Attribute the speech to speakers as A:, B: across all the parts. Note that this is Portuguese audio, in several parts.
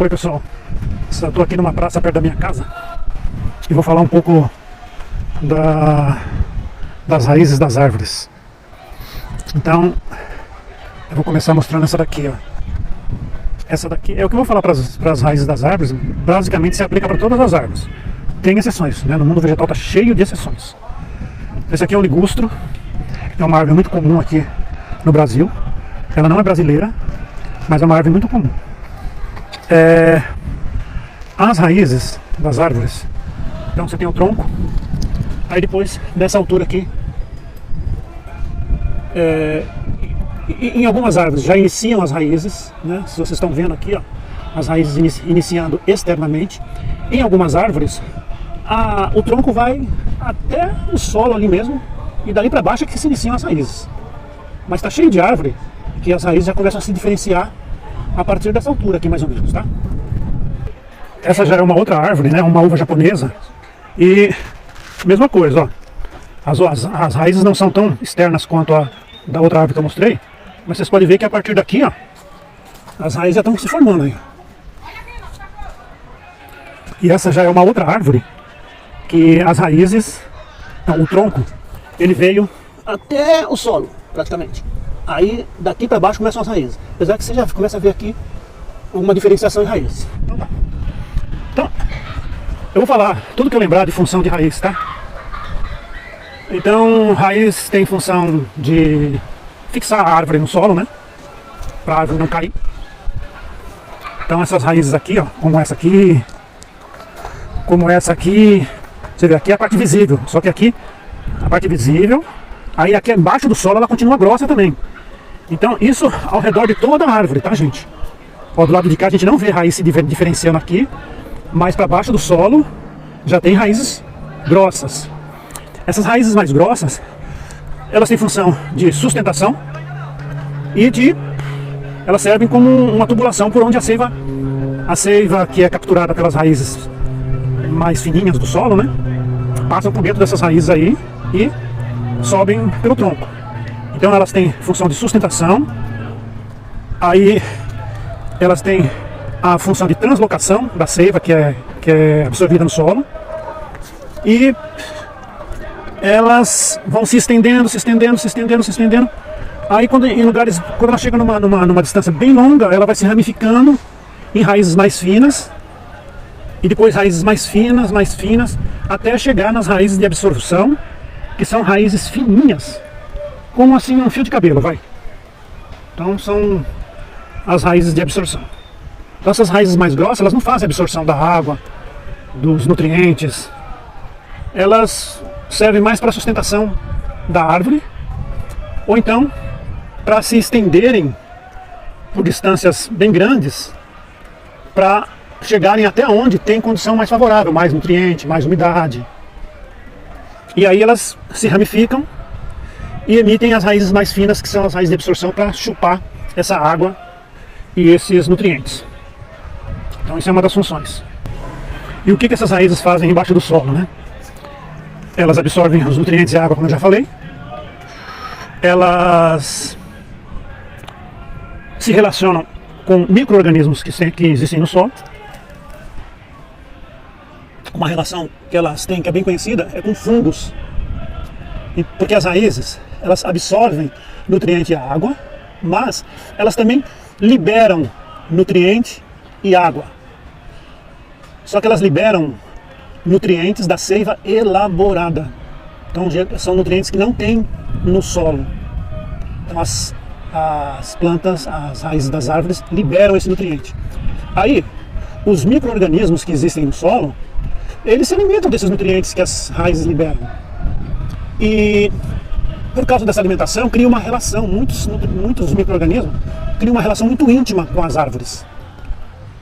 A: Oi pessoal, estou aqui numa praça perto da minha casa e vou falar um pouco das raízes das árvores. Então, eu vou começar mostrando essa daqui, ó. Essa daqui é o que eu vou falar para as raízes das árvores. Basicamente se aplica para todas as árvores. Tem exceções, né? No mundo vegetal está cheio de exceções. Esse aqui é o ligustro, é uma árvore muito comum aqui no Brasil. Ela não é brasileira, mas é uma árvore muito comum. As raízes das árvores, então você tem o tronco, aí depois dessa altura aqui, em algumas árvores já iniciam as raízes, né? Se vocês estão vendo aqui, ó, as raízes iniciando externamente. Em algumas árvores o tronco vai até o solo ali mesmo, e dali para baixo é que se iniciam as raízes. Mas está cheio de árvore que as raízes já começam a se diferenciar a partir dessa altura aqui mais ou menos, tá? Essa já é uma outra árvore, né? Uma uva japonesa. E mesma coisa, ó. As raízes não são tão externas quanto a da outra árvore que eu mostrei, mas vocês podem ver que a partir daqui, ó, as raízes já estão se formando aí. E essa já é uma outra árvore que as raízes, não, o tronco, ele veio até o solo, praticamente. Aí daqui para baixo começam as raízes. Apesar que você já começa a ver aqui uma diferenciação em raízes. Então, eu vou falar tudo que eu lembrar de função de raiz, tá? Então, raiz tem função de fixar a árvore no solo, né? Para a árvore não cair. Então essas raízes aqui, ó, como essa aqui, você vê aqui é a parte visível, só que aqui a parte visível, aí aqui embaixo do solo ela continua grossa também. Então isso ao redor de toda a árvore, tá, gente? Ó, do lado de cá a gente não vê raiz se diferenciando aqui, mas para baixo do solo já tem raízes grossas. Essas raízes mais grossas, elas têm função de sustentação e elas servem como uma tubulação por onde a seiva que é capturada pelas raízes mais fininhas do solo, né, passam por dentro dessas raízes aí e sobem pelo tronco. Então elas têm função de sustentação, aí elas têm a função de translocação da seiva que é absorvida no solo, e elas vão se estendendo. Aí quando ela chega numa distância bem longa, ela vai se ramificando em raízes mais finas, e depois raízes mais finas, até chegar nas raízes de absorção, que são raízes fininhas, como assim um fio de cabelo, vai. Então são as raízes de absorção. Então essas raízes mais grossas, elas não fazem absorção da água, dos nutrientes, elas servem mais para a sustentação da árvore, ou então para se estenderem por distâncias bem grandes, para chegarem até onde tem condição mais favorável, mais nutriente, mais umidade. E aí elas se ramificam e emitem as raízes mais finas, que são as raízes de absorção, para chupar essa água e esses nutrientes. Então isso é uma das funções. E o que essas raízes fazem embaixo do solo, né? Elas absorvem os nutrientes e a água, como eu já falei. Elas se relacionam com micro-organismos que existem no solo. Uma relação que elas têm, que é bem conhecida, é com fungos. Porque as raízes, elas absorvem nutriente e água, mas elas também liberam nutriente e água. Só que elas liberam nutrientes da seiva elaborada. Então são nutrientes que não tem no solo. Então as plantas, as raízes das árvores liberam esse nutriente. Aí os micro-organismos que existem no solo, eles se alimentam desses nutrientes que as raízes liberam. E por causa dessa alimentação cria uma relação, muitos micro-organismos criam uma relação muito íntima com as árvores.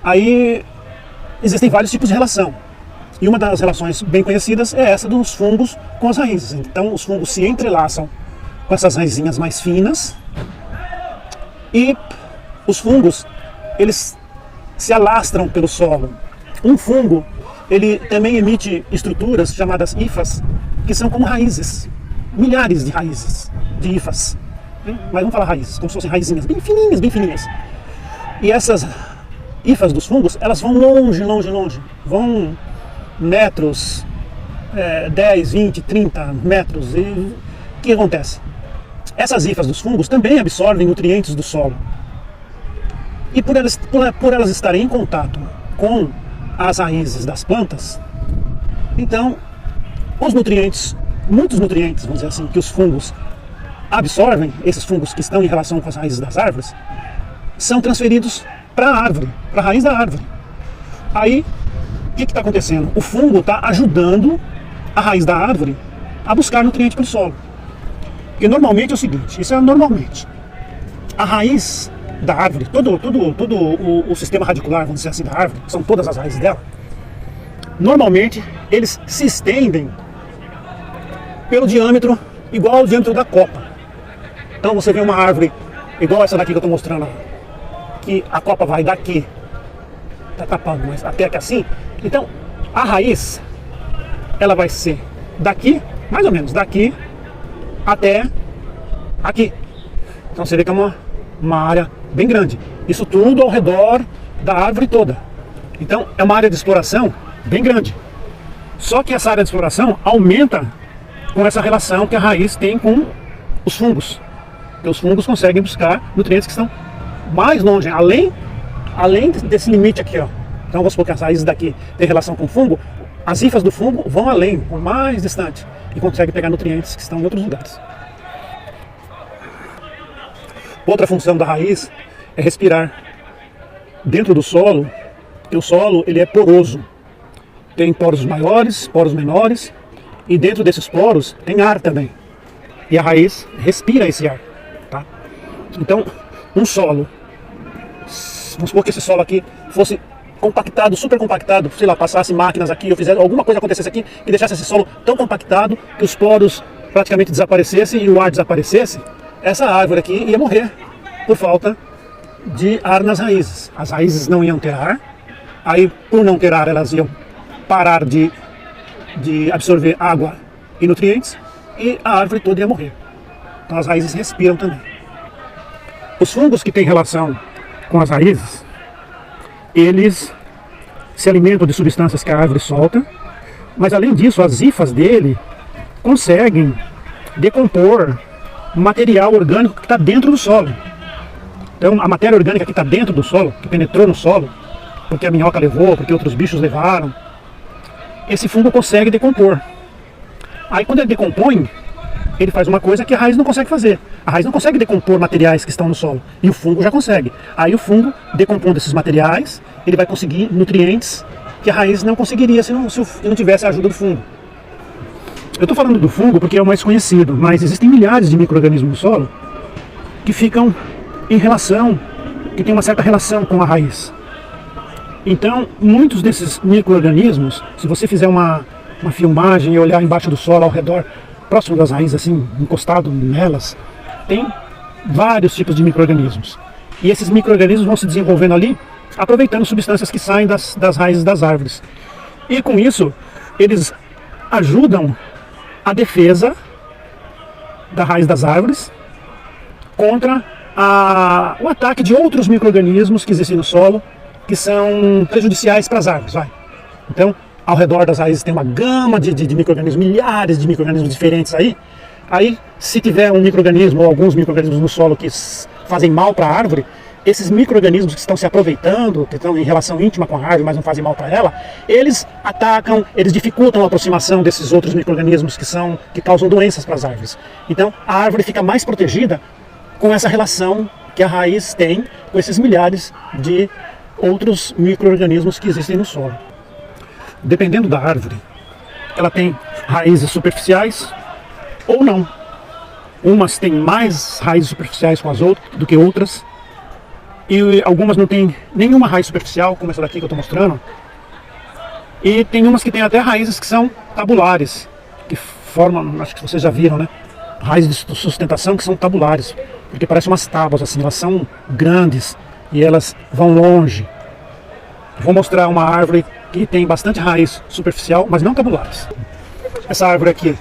A: Aí existem vários tipos de relação. E uma das relações bem conhecidas é essa dos fungos com as raízes. Então os fungos se entrelaçam com essas raizinhas mais finas, e os fungos, eles se alastram pelo solo. Um fungo, ele também emite estruturas chamadas hifas, que são como raízes, milhares de raízes, de hifas. Mas vamos falar raízes, como se fossem raizinhas bem fininhas, bem fininhas. E essas hifas dos fungos, elas vão longe, longe, longe. Vão metros, 10, 20, 30 metros. E o que acontece? Essas hifas dos fungos também absorvem nutrientes do solo. E por elas estarem em contato com as raízes das plantas, então os nutrientes, muitos nutrientes, vamos dizer assim, que os fungos absorvem, esses fungos que estão em relação com as raízes das árvores, são transferidos para a árvore, para a raiz da árvore. Aí, o que está acontecendo? O fungo está ajudando a raiz da árvore a buscar nutriente para o solo. Porque normalmente é o seguinte, isso é normalmente, a raiz da árvore, todo o sistema radicular, vamos dizer assim, da árvore, são todas as raízes dela, normalmente eles se estendem pelo diâmetro igual ao diâmetro da copa. Então você vê uma árvore igual essa daqui que eu estou mostrando, que a copa vai daqui, tá tapando, mas até aqui assim. Então a raiz, ela vai ser daqui, mais ou menos, daqui até aqui. Então você vê que é uma área bem grande. Isso tudo ao redor da árvore toda. Então é uma área de exploração bem grande. Só que essa área de exploração aumenta com essa relação que a raiz tem com os fungos. Porque os fungos conseguem buscar nutrientes que estão mais longe, além desse limite aqui, ó. Então vamos supor que as raízes daqui têm relação com o fungo, as hifas do fungo vão além, vão mais distante, e conseguem pegar nutrientes que estão em outros lugares. Outra função da raiz é respirar dentro do solo, porque o solo ele é poroso. Tem poros maiores, poros menores, e dentro desses poros tem ar também. E a raiz respira esse ar. Tá? Então, um solo, vamos supor que esse solo aqui fosse compactado, super compactado, sei lá, passasse máquinas aqui, ou fizesse alguma coisa acontecesse aqui, que deixasse esse solo tão compactado que os poros praticamente desaparecessem e o ar desaparecesse, essa árvore aqui ia morrer por falta de ar nas raízes. As raízes não iam ter ar, aí por não ter ar elas iam parar de absorver água e nutrientes e a árvore toda ia morrer. Então as raízes respiram também. Os fungos que têm relação com as raízes, eles se alimentam de substâncias que a árvore solta, mas além disso as hifas dele conseguem decompor material orgânico que está dentro do solo. Então a matéria orgânica que está dentro do solo, que penetrou no solo, porque a minhoca levou, porque outros bichos levaram, esse fungo consegue decompor. Aí quando ele decompõe, ele faz uma coisa que a raiz não consegue fazer. A raiz não consegue decompor materiais que estão no solo, e o fungo já consegue. Aí o fungo, decompondo esses materiais, ele vai conseguir nutrientes que a raiz não conseguiria se não tivesse a ajuda do fungo. Eu estou falando do fungo porque é o mais conhecido, mas existem milhares de micro-organismos no solo que ficam em relação, que tem uma certa relação com a raiz. Então, muitos desses micro-organismos, se você fizer uma filmagem e olhar embaixo do solo, ao redor, próximo das raízes, assim, encostado nelas, tem vários tipos de micro-organismos. E esses micro-organismos vão se desenvolvendo ali, aproveitando substâncias que saem das raízes das árvores. E com isso, eles ajudam a defesa da raiz das árvores contra o ataque de outros micro-organismos que existem no solo, que são prejudiciais para as árvores. Então, ao redor das raízes tem uma gama de micro-organismos, milhares de micro-organismos diferentes aí. Aí, se tiver um micro-organismo ou alguns micro-organismos no solo que fazem mal para a árvore, esses micro-organismos que estão se aproveitando, que estão em relação íntima com a árvore, mas não fazem mal para ela, eles atacam, eles dificultam a aproximação desses outros micro-organismos que causam doenças para as árvores. Então, a árvore fica mais protegida com essa relação que a raiz tem com esses milhares de outros micro-organismos que existem no solo. Dependendo da árvore, ela tem raízes superficiais ou não. Umas têm mais raízes superficiais do que outras, e algumas não têm nenhuma raiz superficial, como essa daqui que eu estou mostrando. E tem umas que têm até raízes que são tabulares, que formam, acho que vocês já viram, né? Raízes de sustentação que são tabulares, porque parecem umas tábuas assim, elas são grandes e elas vão longe. Vou mostrar uma árvore que tem bastante raiz superficial, mas não tabulares. Essa árvore aqui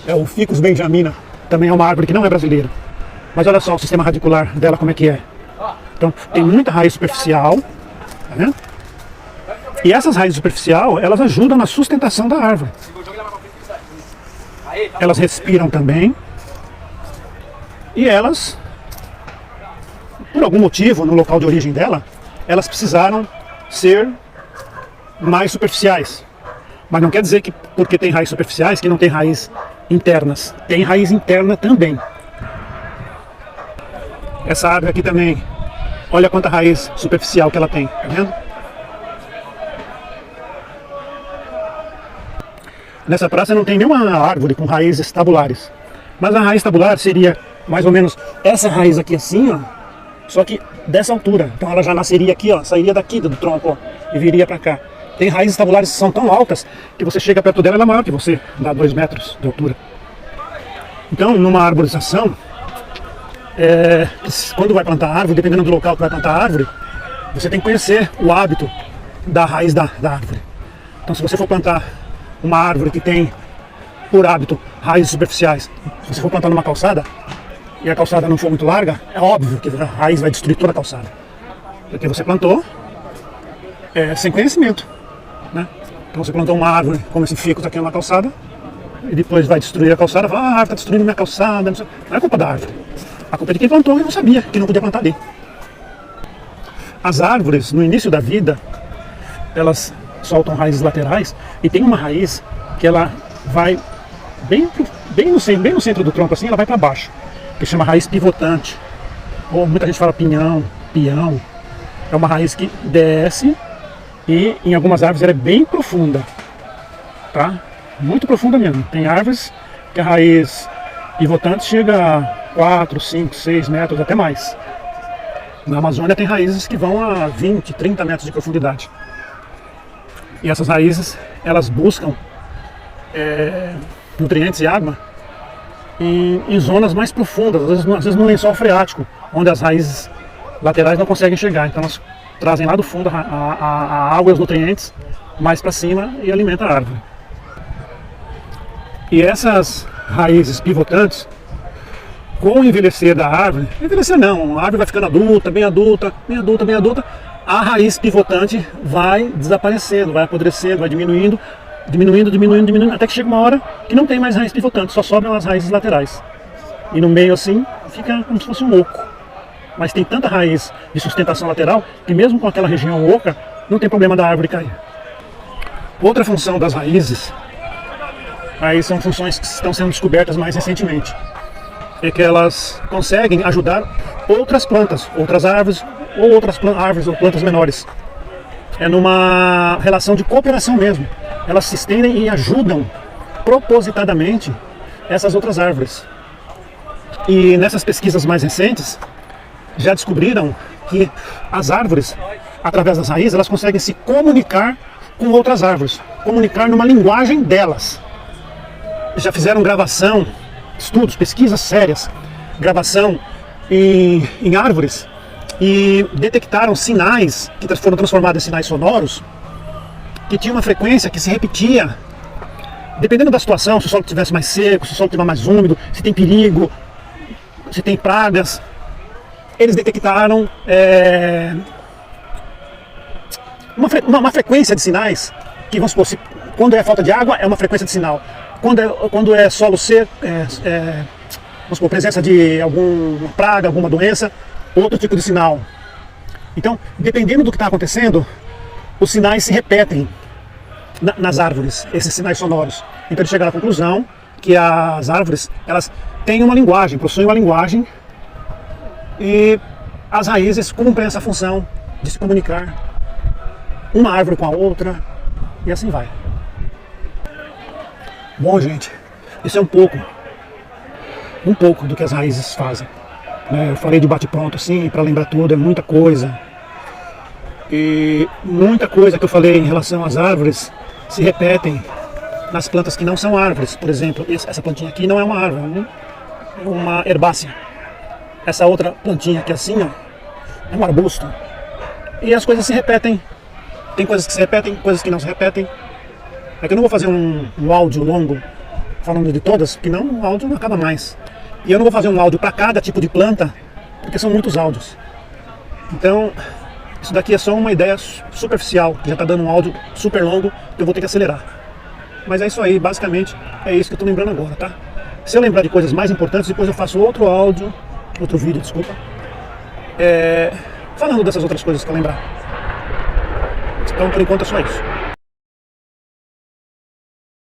A: é o Ficus benjamina, também é uma árvore que não é brasileira. Mas olha só o sistema radicular dela como é que é. Então tem muita raiz superficial Tá vendo? E essas raízes superficiais, elas ajudam na sustentação da árvore. Elas respiram também. E elas, por algum motivo, no local de origem dela, elas precisaram ser mais superficiais. Mas não quer dizer que porque tem raízes superficiais que não tem raízes internas. Tem raiz interna também. Essa árvore aqui também, olha quanta raiz superficial que ela tem, tá vendo? Nessa praça não tem nenhuma árvore com raízes tabulares. Mas a raiz tabular seria mais ou menos essa raiz aqui assim, ó. Só que dessa altura. Então ela já nasceria aqui, ó. Sairia daqui do tronco, ó, e viria para cá. Tem raízes tabulares que são tão altas que você chega perto dela, ela é maior que você. Dá 2 metros de altura. Então, numa arborização, quando vai plantar árvore, dependendo do local que vai plantar árvore, você tem que conhecer o hábito da raiz da árvore. Então, se você for plantar uma árvore que tem, por hábito, raízes superficiais, se você for plantar numa calçada, e a calçada não for muito larga, é óbvio que a raiz vai destruir toda a calçada. Porque você plantou sem conhecimento, né? Então você plantou uma árvore, como esse fico aqui numa calçada, e depois vai destruir a calçada, fala, a árvore está destruindo minha calçada, não é culpa da árvore. A culpa é de quem plantou e não sabia que não podia plantar ali. As árvores, no início da vida, elas soltam raízes laterais, e tem uma raiz que ela vai bem no centro do tronco assim, ela vai para baixo, que chama raiz pivotante, ou muita gente fala pinhão, peão. É uma raiz que desce e em algumas árvores ela é bem profunda, tá? Muito profunda mesmo. Tem árvores que a raiz pivotante chega a 4, 5, 6 metros, até mais. Na Amazônia tem raízes que vão a 20, 30 metros de profundidade. E essas raízes, elas buscam nutrientes e água em zonas mais profundas, às vezes no lençol freático, onde as raízes laterais não conseguem chegar. Então elas trazem lá do fundo a água e os nutrientes mais para cima e alimentam a árvore. E essas raízes pivotantes, com o envelhecer da árvore, envelhecer não, a árvore vai ficando adulta, bem adulta, bem adulta, bem adulta, a raiz pivotante vai desaparecendo, vai apodrecendo, vai diminuindo, até que chega uma hora que não tem mais raiz pivotante, só sobram as raízes laterais. E no meio assim, fica como se fosse um oco. Mas tem tanta raiz de sustentação lateral que mesmo com aquela região oca, não tem problema da árvore cair. Outra função das raízes, aí são funções que estão sendo descobertas mais recentemente, é que elas conseguem ajudar outras plantas, outras árvores, ou outras árvores ou plantas menores. É numa relação de cooperação mesmo. Elas se estendem e ajudam propositadamente essas outras árvores. E nessas pesquisas mais recentes, já descobriram que as árvores, através das raízes, elas conseguem se comunicar com outras árvores, comunicar numa linguagem delas. Já fizeram gravação, estudos, pesquisas sérias, gravação em árvores, e detectaram sinais que foram transformados em sinais sonoros, que tinham uma frequência que se repetia, dependendo da situação, se o solo estivesse mais seco, se o solo estiver mais úmido, se tem perigo, se tem pragas. Eles detectaram uma frequência de sinais, que vamos supor, quando é falta de água é uma frequência de sinal, quando é solo seco, vamos supor, presença de alguma praga, alguma doença, outro tipo de sinal. Então, dependendo do que está acontecendo, os sinais se repetem nas árvores, esses sinais sonoros. Então eles chegaram à conclusão que as árvores, elas têm uma linguagem, possuem uma linguagem, e as raízes cumprem essa função de se comunicar uma árvore com a outra, e assim vai. Bom, gente, isso é um pouco do que as raízes fazem. Eu falei de bate-pronto assim, para lembrar tudo, é muita coisa. E muita coisa que eu falei em relação às árvores se repetem nas plantas que não são árvores. Por exemplo, essa plantinha aqui não é uma árvore, é uma herbácea. Essa outra plantinha aqui assim, ó, é um arbusto. E as coisas se repetem. Tem coisas que se repetem, coisas que não se repetem. É que eu não vou fazer um áudio longo falando de todas, porque não, o áudio não acaba mais. E eu não vou fazer um áudio para cada tipo de planta, porque são muitos áudios. Então, Isso daqui é só uma ideia superficial, já está dando um áudio super longo, que eu vou ter que acelerar. Mas é isso aí, basicamente é isso que eu estou lembrando agora, tá? Se eu lembrar de coisas mais importantes, depois eu faço outro áudio, outro vídeo, desculpa, falando dessas outras coisas que eu lembrar. Então, por enquanto é só isso.